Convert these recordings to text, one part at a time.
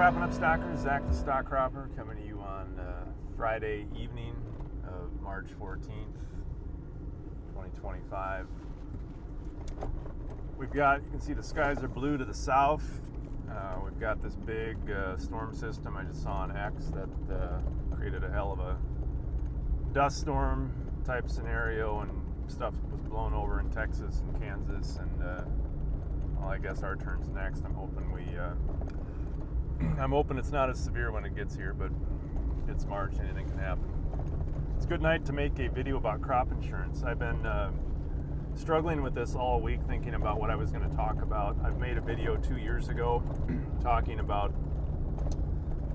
Cropping Up Stockers, Zach the Stock Cropper, coming to you on Friday evening of March 14th, 2025. We've got, you can see the skies are blue to the south. We've got this big storm system I just saw on X that created a hell of a dust storm type scenario, and stuff was blown over in Texas and Kansas, and well, I guess our turn's next. I'm hoping it's not as severe when it gets here, but it's March, anything can happen. It's a good night to make a video about crop insurance. I've been struggling with this all week, thinking about what I was going to talk about. I've made a video 2 years ago talking about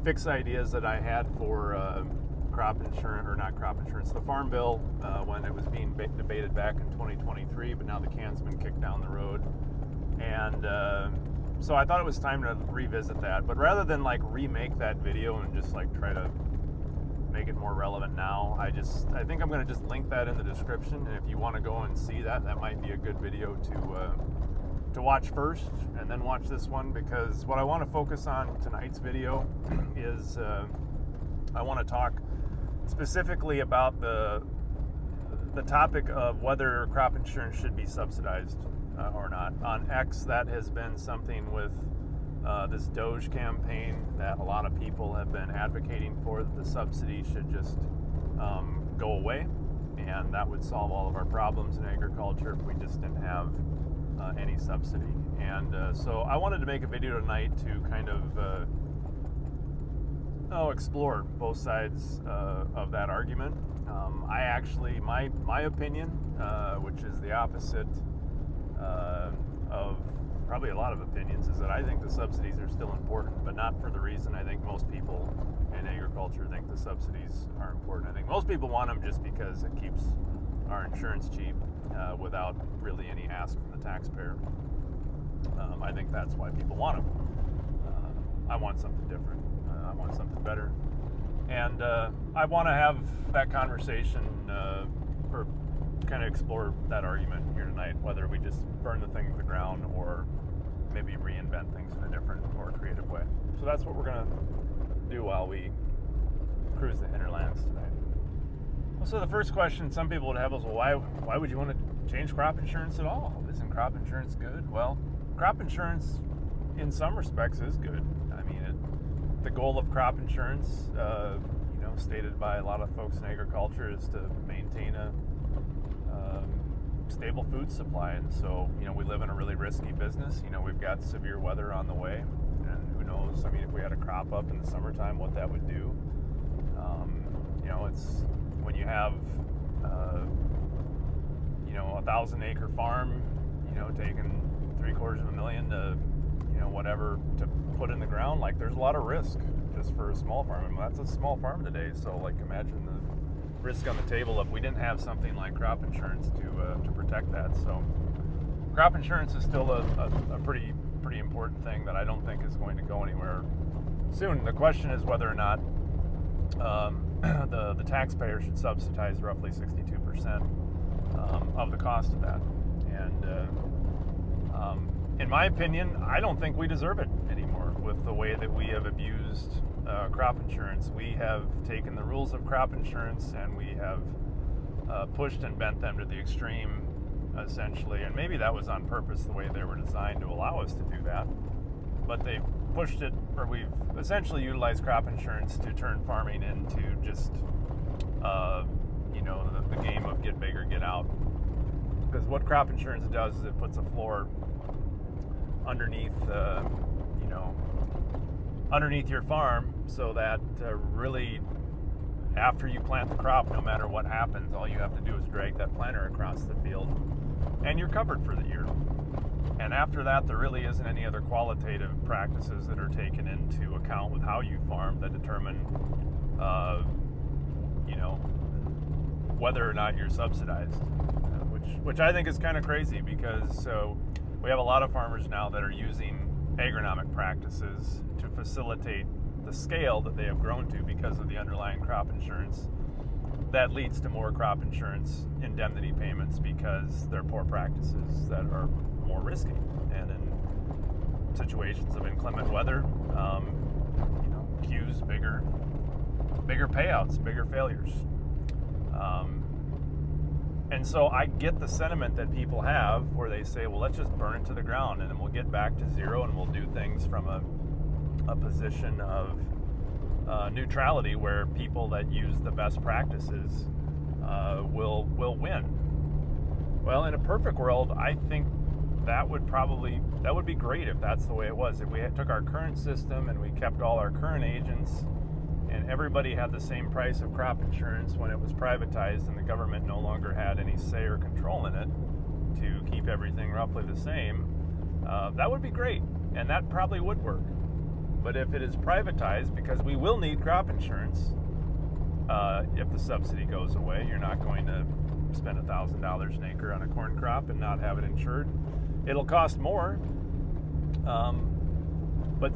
fix ideas that I had for crop insurance, or not crop insurance, the Farm Bill, when it was being debated back in 2023, but now the can's been kicked down the road. And so I thought it was time to revisit that, but rather than like remake that video and just like try to make it more relevant now, I think I'm going to just link that in the description, and if you want to go and see that, that might be a good video to watch first and then watch this one, because what I want to focus on tonight's video is I want to talk specifically about the topic of whether crop insurance should be subsidized or not. On X, that has been something with this Doge campaign that a lot of people have been advocating for, that the subsidy should just go away, and that would solve all of our problems in agriculture if we just didn't have any subsidy. And so I wanted to make a video tonight to kind of explore both sides of that argument. I actually, my opinion, which is the opposite of probably a lot of opinions, is that I think the subsidies are still important, but not for the reason I think most people in agriculture think the subsidies are important. I think most people want them just because it keeps our insurance cheap without really any ask from the taxpayer. I think that's why people want them. I want something different. I want something better. And I want to have that conversation or kind of explore that argument here tonight, whether we just burn the thing to the ground or maybe reinvent things in a different, more creative way. So that's what we're going to do while we cruise the hinterlands tonight. So the first question some people would have is, well, why would you want to change crop insurance at all? Isn't crop insurance good? Well, crop insurance in some respects is good. I mean, the goal of crop insurance, stated by a lot of folks in agriculture, is to maintain a stable food supply. And so, we live in a really risky business. We've got severe weather on the way, and who knows, I mean, if we had a crop up in the summertime, what that would do. It's when you have, 1,000-acre farm, taking $750,000 to, whatever to put in the ground, like there's a lot of risk just for a small farm. I mean, that's a small farm today. So like imagine the risk on the table if we didn't have something like crop insurance to protect that. So crop insurance is still a pretty important thing that I don't think is going to go anywhere soon. The question is whether or not the taxpayer should subsidize roughly 62% of the cost of that. And in my opinion, I don't think we deserve it anymore with the way that we have abused crop insurance. We have taken the rules of crop insurance and we have pushed and bent them to the extreme, essentially. And maybe that was on purpose, the way they were designed to allow us to do that. But they pushed it, or we've essentially utilized crop insurance to turn farming into just, the game of get big or get out. Because what crop insurance does is it puts a floor underneath your farm, so that really after you plant the crop, no matter what happens, all you have to do is drag that planter across the field and you're covered for the year. And after that, there really isn't any other qualitative practices that are taken into account with how you farm that determine whether or not you're subsidized, which I think is kind of crazy, because we have a lot of farmers now that are using agronomic practices to facilitate the scale that they have grown to because of the underlying crop insurance. That leads to more crop insurance indemnity payments because they're poor practices that are more risky. And in situations of inclement weather, cues bigger payouts, bigger failures. And so I get the sentiment that people have where they say, well, let's just burn it to the ground and then we'll get back to zero and we'll do things from a position of neutrality where people that use the best practices will win. Well, in a perfect world, I think that would be great if that's the way it was. If we took our current system and we kept all our current agents and everybody had the same price of crop insurance when it was privatized and the government no longer had any say or control in it to keep everything roughly the same, that would be great, and that probably would work. But if it is privatized, because we will need crop insurance, if the subsidy goes away, you're not going to spend $1,000 an acre on a corn crop and not have it insured. It'll cost more, but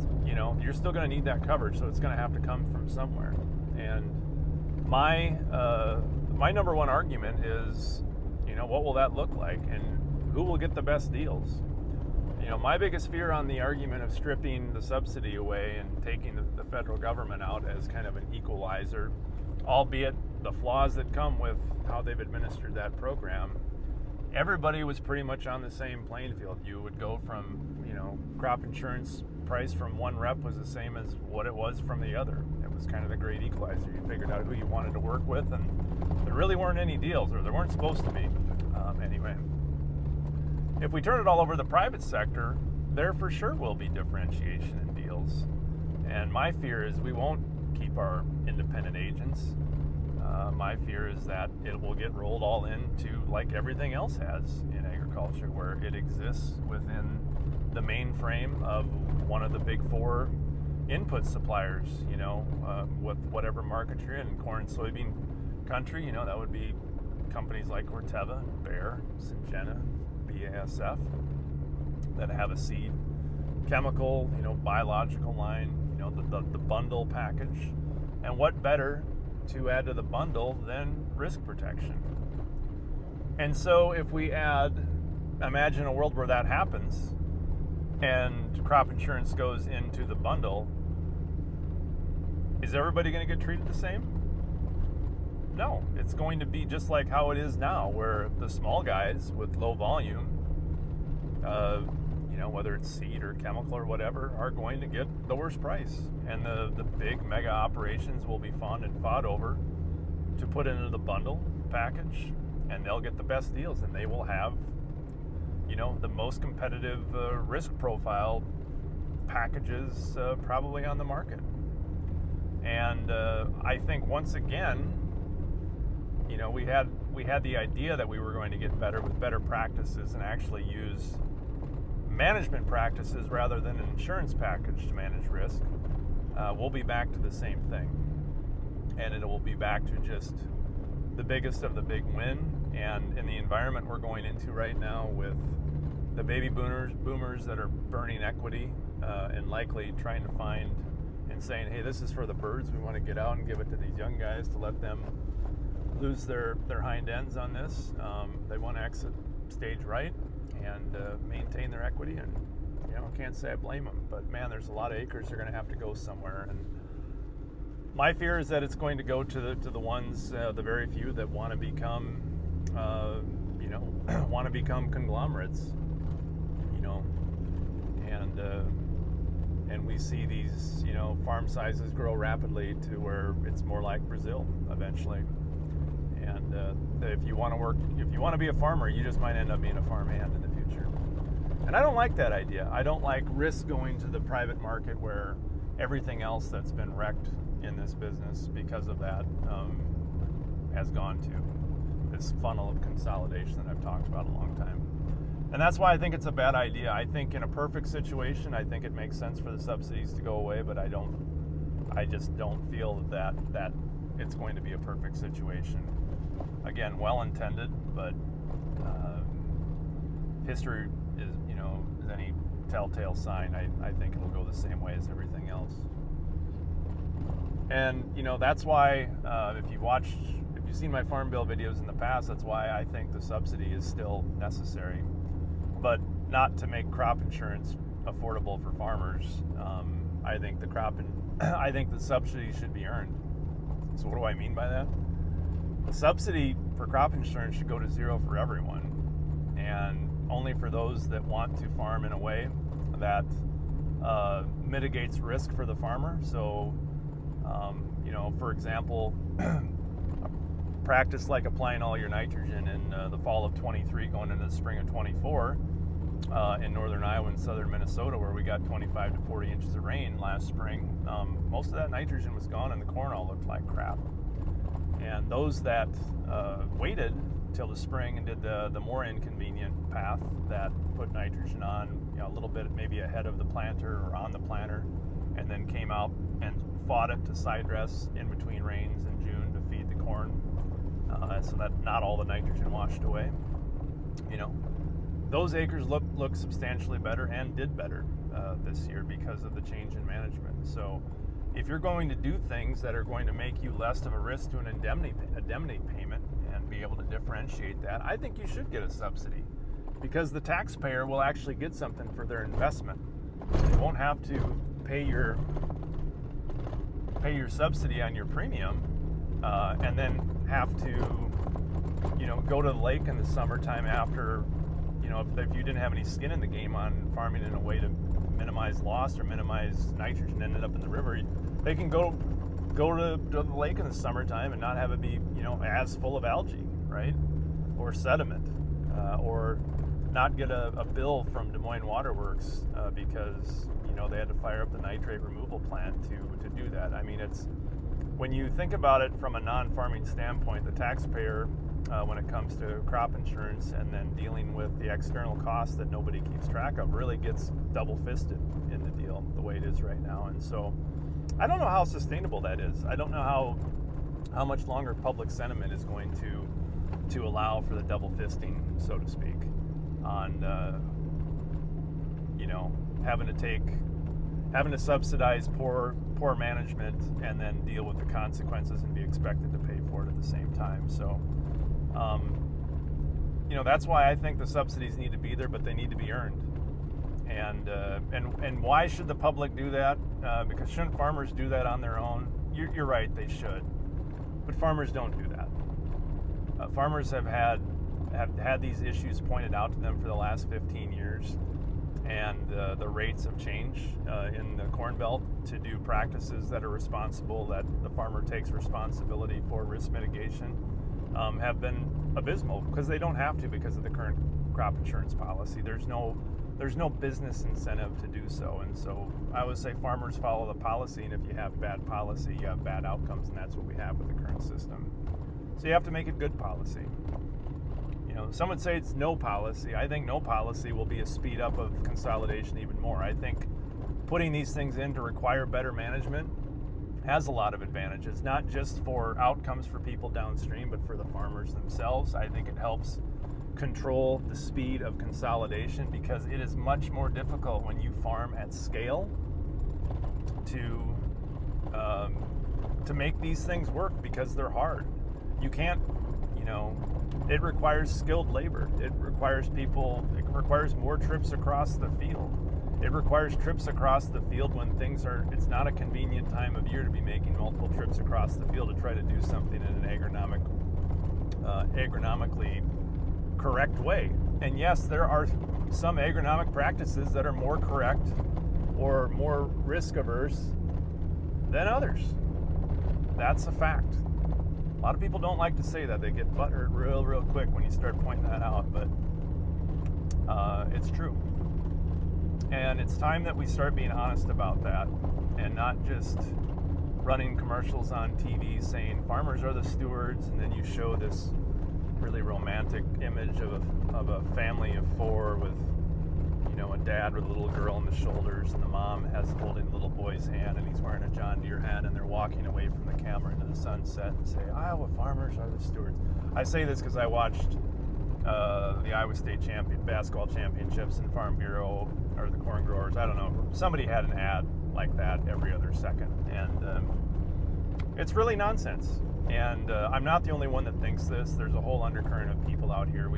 you're still going to need that coverage, so it's going to have to come from somewhere. And my number one argument is, what will that look like, and who will get the best deals? My biggest fear on the argument of stripping the subsidy away and taking the federal government out as kind of an equalizer, albeit the flaws that come with how they've administered that program, everybody was pretty much on the same playing field. You would go from, crop insurance price from one rep was the same as what it was from the other. It was kind of the great equalizer. You figured out who you wanted to work with, and there really weren't any deals, or there weren't supposed to be. Anyway, if we turn it all over to the private sector, there for sure will be differentiation in deals. And my fear is we won't keep our independent agents. My fear is that it will get rolled all into like everything else has in agriculture, where it exists within the mainframe of one of the big four input suppliers, with whatever market you're in. Corn, soybean country, that would be companies like Corteva, Bayer, Syngenta, BASF, that have a seed, chemical, biological line, the bundle package. And what better to add to the bundle than risk protection? And so if we imagine a world where that happens and crop insurance goes into the bundle, is everybody going to get treated the same? No, it's going to be just like how it is now, where the small guys with low volume, whether it's seed or chemical or whatever, are going to get the worst price. And the big mega operations will be fought over to put into the bundle package, and they'll get the best deals, and they will have, the most competitive risk profile packages probably on the market. And I think once again, we had the idea that we were going to get better with better practices and actually use management practices rather than an insurance package to manage risk. We'll be back to the same thing, and it will be back to just the biggest of the big win. And in the environment we're going into right now, with the baby boomers that are burning equity and likely trying to find and saying, hey, this is for the birds, we want to get out and give it to these young guys to let them lose their hind ends on this. They want to exit stage right and maintain their equity, and can't say I blame them, but man, there's a lot of acres that are going to have to go somewhere. And my fear is that it's going to go to the ones, the very few that want to become conglomerates, and we see these farm sizes grow rapidly to where it's more like Brazil eventually. And if you want to be a farmer, you just might end up being a farmhand in the future. And I don't like that idea. I don't like risk going to the private market where everything else that's been wrecked in this business because of that has gone to this funnel of consolidation that I've talked about a long time. And that's why I think it's a bad idea. I think in a perfect situation, I think it makes sense for the subsidies to go away, but I just don't feel that it's going to be a perfect situation. Again, well intended, but history is any telltale sign. I think it'll go the same way as everything else. And that's why if you've seen my Farm Bill videos in the past, that's why I think the subsidy is still necessary, but not to make crop insurance affordable for farmers. I think the crop I think the subsidy should be earned. So what do I mean by that? The subsidy for crop insurance should go to zero for everyone, and only for those that want to farm in a way that mitigates risk for the farmer. So, for example, practice like applying all your nitrogen in the fall of 23 going into the spring of 24 in northern Iowa and southern Minnesota, where we got 25 to 40 inches of rain last spring. Most of that nitrogen was gone and the corn all looked like crap. And those that waited till the spring and did the more inconvenient path that put nitrogen on a little bit maybe ahead of the planter or on the planter, and then came out and fought it to side dress in between rains in June to feed the corn, so that not all the nitrogen washed away. Those acres look substantially better and did better this year because of the change in management. So if you're going to do things that are going to make you less of a risk to an indemnity payment and be able to differentiate that, I think you should get a subsidy, because the taxpayer will actually get something for their investment. They won't have to pay your subsidy on your premium and then have to go to the lake in the summertime after, if you didn't have any skin in the game on farming in a way to minimize loss or minimize nitrogen ended up in the river. They can go to the lake in the summertime and not have it be as full of algae, right, or sediment, or not get a bill from Des Moines Waterworks because they had to fire up the nitrate removal plant to do that. I mean, it's, when you think about it from a non-farming standpoint, the taxpayer, when it comes to crop insurance and then dealing with the external costs that nobody keeps track of, really gets double-fisted in the deal the way it is right now. And so I don't know how sustainable that is. I don't know how much longer public sentiment is going to allow for the double-fisting, so to speak, on having to subsidize poor management and then deal with the consequences and be expected to pay for it at the same time. So that's why I think the subsidies need to be there, but they need to be earned. And why should the public do that? Because shouldn't farmers do that on their own? You're right, they should, but farmers don't do that. Farmers have had these issues pointed out to them for the last 15 years, and the rates of change in the Corn Belt to do practices that are responsible, that the farmer takes responsibility for risk mitigation, have been abysmal, because they don't have to because of the current crop insurance policy. There's no business incentive to do so, and so I would say farmers follow the policy, and if you have bad policy, you have bad outcomes, and that's what we have with the current system. So you have to make it good policy. Some would say it's no policy. I think no policy will be a speed up of consolidation even more. I think putting these things in to require better management has a lot of advantages, not just for outcomes for people downstream, but for the farmers themselves. I think it helps control the speed of consolidation, because it is much more difficult when you farm at scale to make these things work, because they're hard. You can't, it requires skilled labor. It requires more trips across the field. It requires trips across the field when it's not a convenient time of year to be making multiple trips across the field to try to do something in an agronomically correct way. And yes, there are some agronomic practices that are more correct or more risk averse than others. That's a fact. A lot of people don't like to say that. They get butthurt real quick when you start pointing that out, but it's true. And it's time that we start being honest about that, and not just running commercials on TV saying farmers are the stewards, and then you show this really romantic image of a family of four with a dad with a little girl on the shoulders, and the mom has holding the little boy's hand, and he's wearing a John Deere hat, and they're walking away from the camera into the sunset, and say, Iowa farmers are the stewards. I say this because I watched the Iowa State basketball championships and Farm Bureau, or the Corn Growers, I don't know, somebody had an ad like that every other second, and it's really nonsense. And I'm not the only one that thinks this. There's a whole undercurrent of people out here.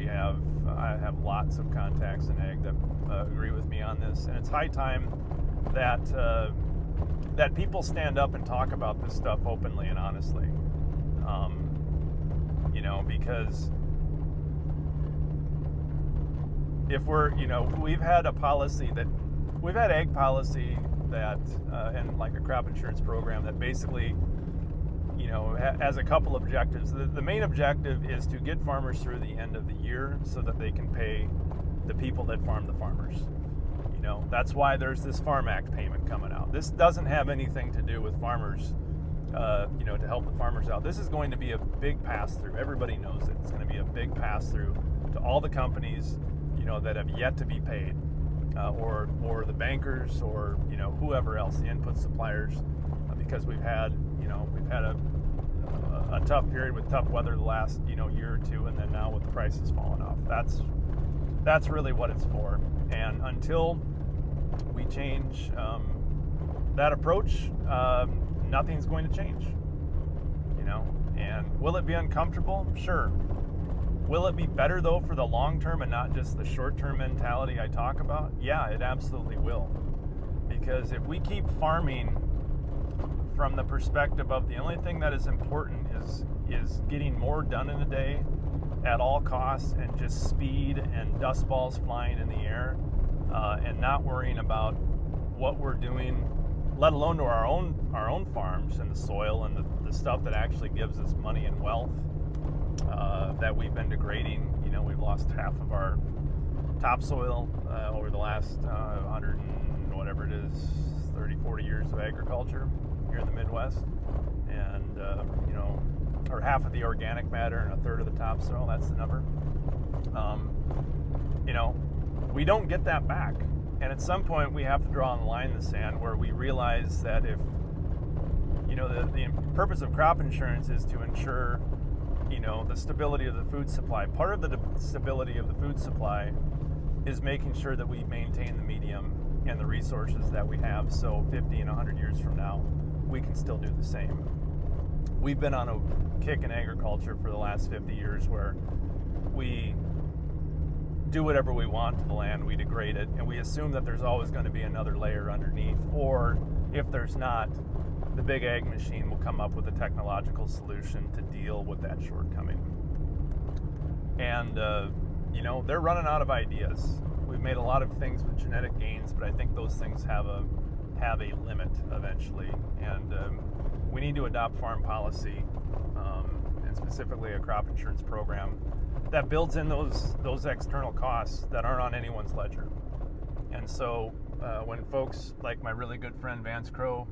I have lots of contacts in ag that agree with me on this, and it's high time that that people stand up and talk about this stuff openly and honestly. Because if we've had ag policy that, and like a crop insurance program that basically, has a couple objectives. The main objective is to get farmers through the end of the year so that they can pay the people that farm the farmers. That's why there's this Farm Act payment coming out. This doesn't have anything to do with farmers, to help the farmers out. This is going to be a big pass-through. Everybody knows it. It's going to be a big pass-through to all the companies, that have yet to be paid, or the bankers, or whoever else, the input suppliers, because we've had a tough period with tough weather the last year or two, and then now with the prices falling off. That's really what it's for. And until we change that approach, nothing's going to change. And will it be uncomfortable? Sure. Will it be better though for the long term and not just the short term mentality I talk about? Yeah, it absolutely will. Because if we keep farming from the perspective of the only thing that is important is getting more done in a day at all costs, and just speed and dust balls flying in the air, and not worrying about what we're doing, let alone to our own farms and the soil and the stuff that actually gives us money and wealth, that we've been degrading. We've lost half of our topsoil over the last 100 and whatever it is, 30, 40 years of agriculture here in the Midwest, and or half of the organic matter and a third of the topsoil. That's the number. We don't get that back, and at some point we have to draw the line in the sand where we realize that if the purpose of crop insurance is to ensure the stability of the food supply. Part of the stability of the food supply is making sure that we maintain the medium and the resources that we have, so 50 and 100 years from now we can still do the same. We've been on a kick in agriculture for the last 50 years where we do whatever we want to the land, we degrade it, and we assume that there's always going to be another layer underneath, or if there's not, the big ag machine will come up with a technological solution to deal with that shortcoming. And they're running out of ideas. We've made a lot of things with genetic gains, but I think those things have a limit eventually, and we need to adopt farm policy, and specifically a crop insurance program that builds in those external costs that aren't on anyone's ledger. And so when folks like my really good friend Vance Crowe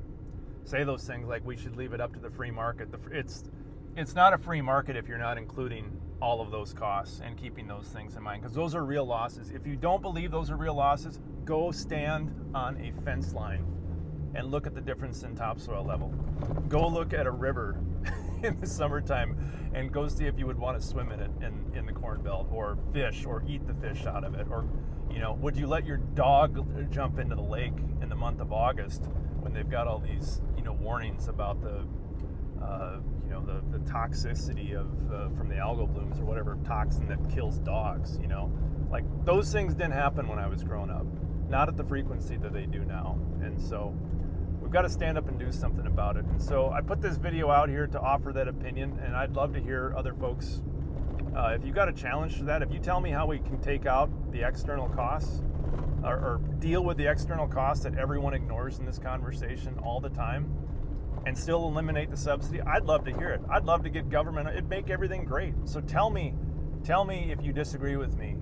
say those things like we should leave it up to the free market, it's not a free market if you're not including all of those costs and keeping those things in mind, because those are real losses. If you don't believe those are real losses, go stand on a fence line and look at the difference in topsoil level. Go look at a river in the summertime and go see if you would want to swim in it in the Corn Belt, or fish, or eat the fish out of it, or would you let your dog jump into the lake in the month of August when they've got all these warnings about the toxicity of from the algal blooms or whatever toxin that kills dogs? Like those things didn't happen when I was growing up, not at the frequency that they do now. And so we've got to stand up and do something about it. And so I put this video out here to offer that opinion, and I'd love to hear other folks. If you got a challenge to that, if you tell me how we can take out the external costs, or deal with the external costs that everyone ignores in this conversation all the time, and still eliminate the subsidy, I'd love to hear it. I'd love to get government. It'd make everything great. So tell me if you disagree with me.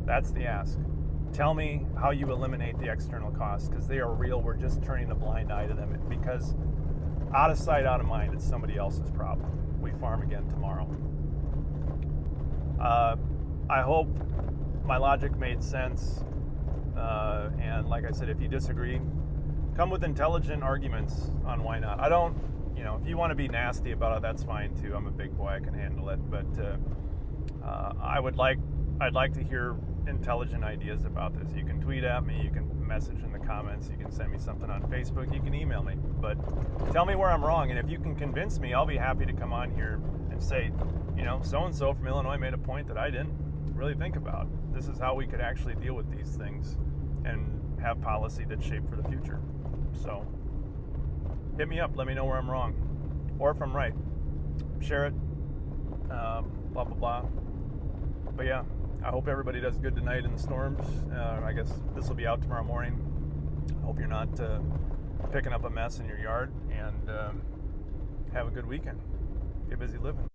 That's the ask. Tell me how you eliminate the external costs, because they are real. We're just turning a blind eye to them, because out of sight, out of mind, it's somebody else's problem. We farm again tomorrow. I hope my logic made sense. And like I said, if you disagree, come with intelligent arguments on why not. I don't, if you want to be nasty about it, that's fine too. I'm a big boy, I can handle it. But I'd like to hear intelligent ideas about this. You can tweet at me, you can message in the comments, you can send me something on Facebook, you can email me. But tell me where I'm wrong, and if you can convince me, I'll be happy to come on here and say, so-and-so from Illinois made a point that I didn't really think about. This is how we could actually deal with these things and have policy that's shaped for the future. So hit me up. Let me know where I'm wrong, or if I'm right. Share it. Blah blah blah. But yeah, I hope everybody does good tonight in the storms. I guess this will be out tomorrow morning. I hope you're not picking up a mess in your yard, and have a good weekend. Get busy living.